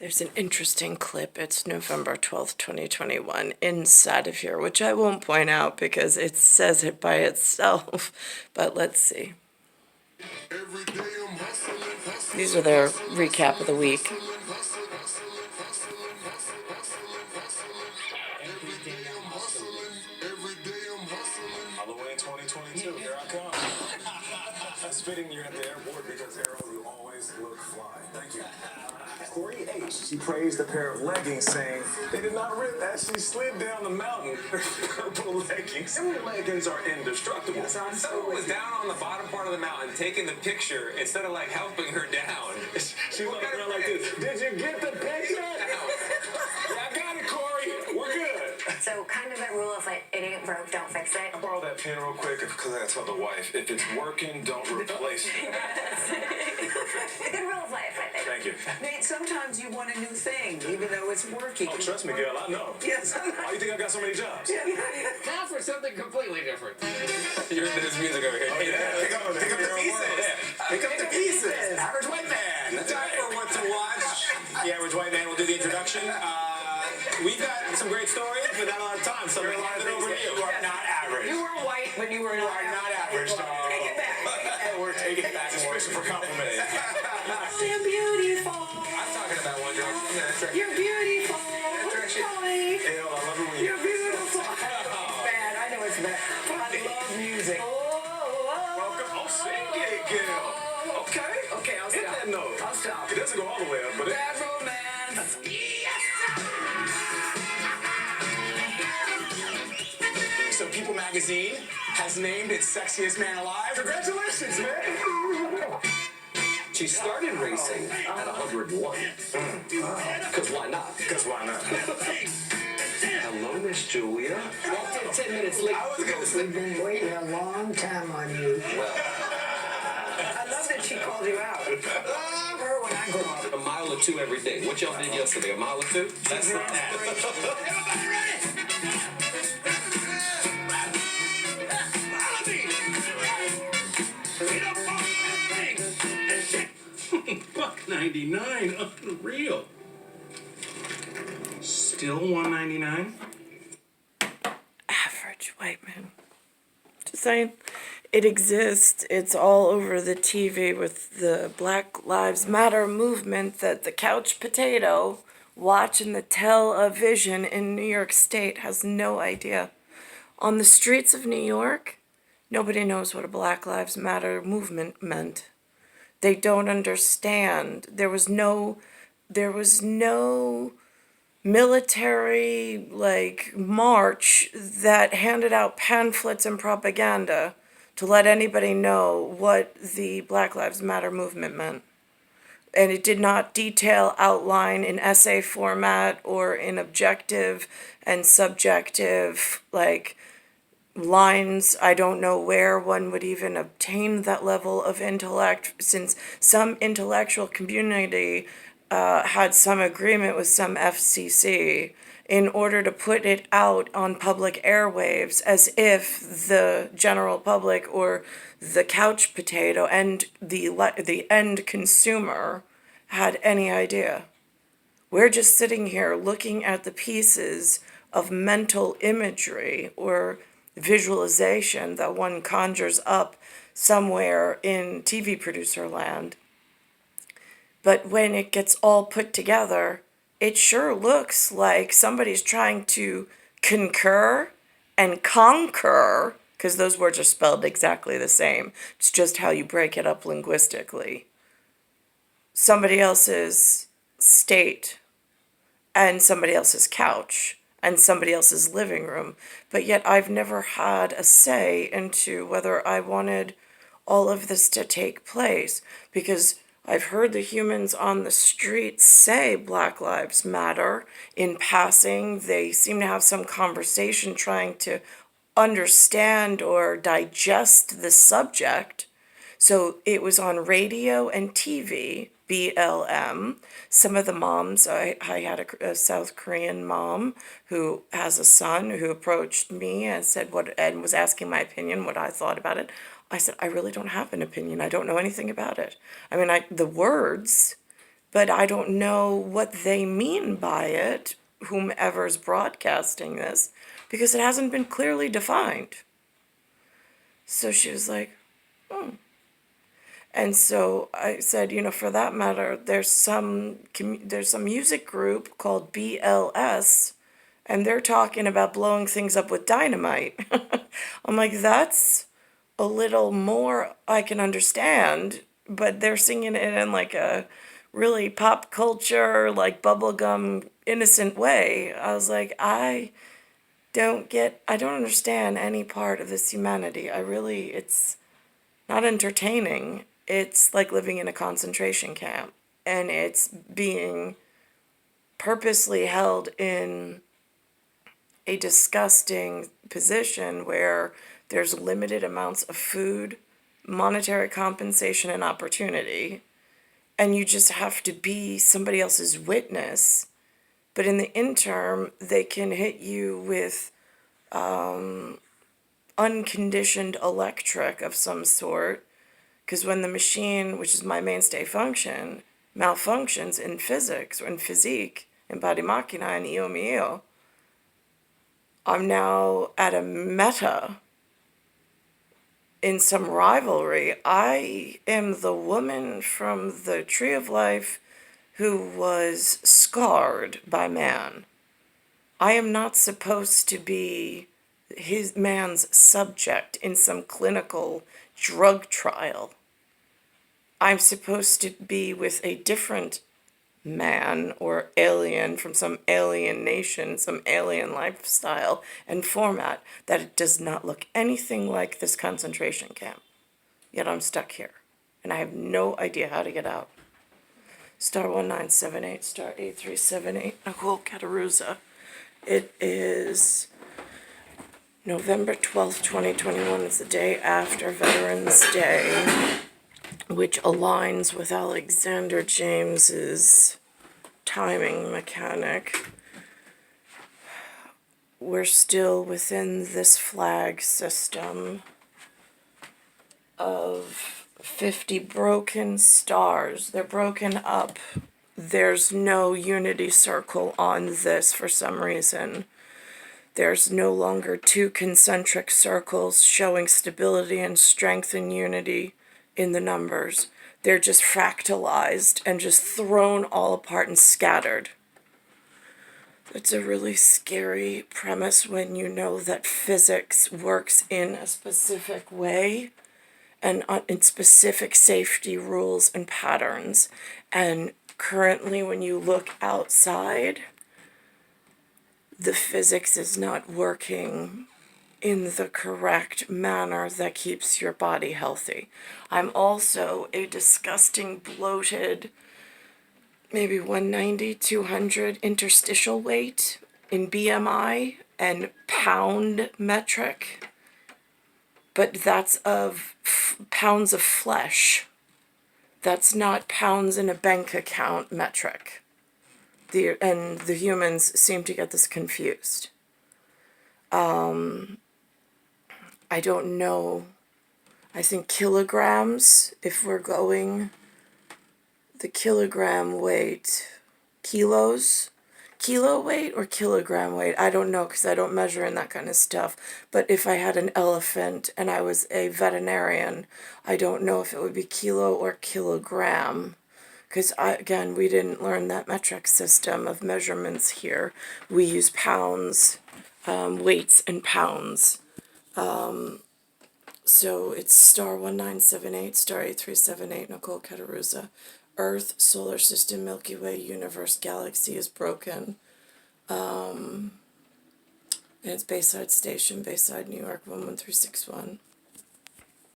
There's an interesting clip. It's November 12th, 2021, inside of here, which I won't point out because it says it by itself. But let's see. These are their recap of the week. Halloween 2022, here I come. It's fitting you're at the airport because, Harold, you always look fly. Thank you. Corey H. She praised a pair of leggings, saying they did not rip as she slid down the mountain. Purple leggings. Some leggings are indestructible. Someone was down on the bottom part of the mountain taking the picture instead of like helping her down. She looked around like this. Did you get the picture? Yeah, I got it, Corey. We're good. So kind of a rule of like, it ain't broke, don't fix it. I borrow that pen real quick because I gotta tell the wife, if it's working, don't replace it. A good rule of life, I think. Thank you. Nate, sometimes you want a new thing, even though it's working. Oh, trust me, girl, I know. Yes. Why you think I got so many jobs? Now for something completely different. You're this music over here. Oh, yeah. Pick up the pieces. Pick up the pieces. Average White Man. That's time for What to Watch. The Average White Man will do the introduction. We've got some great stories, but not a lot of time, so we're going to over to you. You are not average. You were white, but you were not average, dog. Take it back. And we're taking it back. Especially for complimenting. You're beautiful. I'm talking about One Direction. That's right. You're beautiful. Direction. Charlie. Hell, I love it when you... You're beautiful. It's bad. I know it's bad. But I love music. Welcome. Oh, sing it, girl. Okay. Okay, I'll Hit stop. that note. I'll stop. It doesn't go all the way up, but it... Bad romance. So People Magazine has named its sexiest man alive. Congratulations, man. She started racing at 101. Because why not? Because why not? Hello, Miss Julia. Walked in 10 minutes late. I was going to say... We've been waiting a long time on you. Well, I love that she called you out. Love her when I grow up. a mile or two every day. What y'all did yesterday? A mile or two? That's not that. Everybody ready? $1.99, unreal. Still $1.99. Average White Man. Just saying. It exists. It's all over the TV with the Black Lives Matter movement that the couch potato watching the television in New York State has no idea. On the streets of New York, nobody knows what a Black Lives Matter movement meant. They don't understand. There was no military march that handed out pamphlets and propaganda to let anybody know what the Black Lives Matter movement meant. And it did not detail, outline in essay format or in objective and subjective lines. I don't know where one would even obtain that level of intellect, since some intellectual community had some agreement with some FCC in order to put it out on public airwaves, as if the general public or the couch potato and the end consumer had any idea. We're just sitting here looking at the pieces of mental imagery or visualization that one conjures up somewhere in TV producer land. But when it gets all put together, it sure looks like somebody's trying to concur and conquer, because those words are spelled exactly the same. It's just how you break it up linguistically. Somebody else's state and somebody else's couch and somebody else's living room. But yet I've never had a say into whether I wanted all of this to take place, because I've heard the humans on the street say Black Lives Matter in passing. They seem to have some conversation trying to understand or digest the subject. So it was on radio and TV, BLM. Some of the moms, I had a South Korean mom who has a son who approached me and said and was asking my opinion, what I thought about it. I said, I really don't have an opinion. I don't know anything about it. I mean, the words but I don't know what they mean by it, whomever's broadcasting this, because it hasn't been clearly defined. So she was like, hmm. And so I said, for that matter, there's some music group called BLS, and they're talking about blowing things up with dynamite. I'm like, that's a little more I can understand, but they're singing it in like a really pop culture, like bubblegum innocent way. I was like, I don't understand any part of this humanity. It's not entertaining. It's like living in a concentration camp, and it's being purposely held in a disgusting position where there's limited amounts of food, monetary compensation, and opportunity, and you just have to be somebody else's witness. But in the interim, they can hit you with unconditioned electric of some sort, because when the machine, which is my mainstay function, malfunctions in physics or in physique, in body machina and io mio, I'm now at a meta in some rivalry. I am the woman from the Tree of Life who was scarred by man. I am not supposed to be his man's subject in some clinical drug trial. I'm supposed to be with a different man or alien from some alien nation, some alien lifestyle and format, that it does not look anything like this concentration camp. Yet I'm stuck here, and I have no idea how to get out. Star 1978, star 8378, Nicole Cattaruzza. It is November 12th, 2021. It's the day after Veterans Day, which aligns with Alexander James's timing mechanic. We're still within this flag system of 50 broken stars. They're broken up. There's no unity circle on this for some reason. There's no longer two concentric circles showing stability and strength and unity in the numbers. They're just fractalized and just thrown all apart and scattered. It's a really scary premise when you know that physics works in a specific way and in specific safety rules and patterns. And currently, when you look outside, the physics is not working in the correct manner that keeps your body healthy. I'm also a disgusting, bloated, maybe 190, 200 interstitial weight in BMI and pound metric, but that's of pounds of flesh. That's not pounds in a bank account metric. And the humans seem to get this confused. I don't know. I think kilograms, if we're going the kilogram weight, kilo weight or kilogram weight, I don't know, because I don't measure in that kind of stuff. But if I had an elephant and I was a veterinarian, I don't know if it would be kilo or kilogram, because again, we didn't learn that metric system of measurements here. We use pounds, weights and pounds. So it's star 1978, star 8378, Nicole Cattaruzza. Earth, solar system, Milky Way, universe, galaxy is broken. And it's Bayside Station, Bayside, New York, 11361.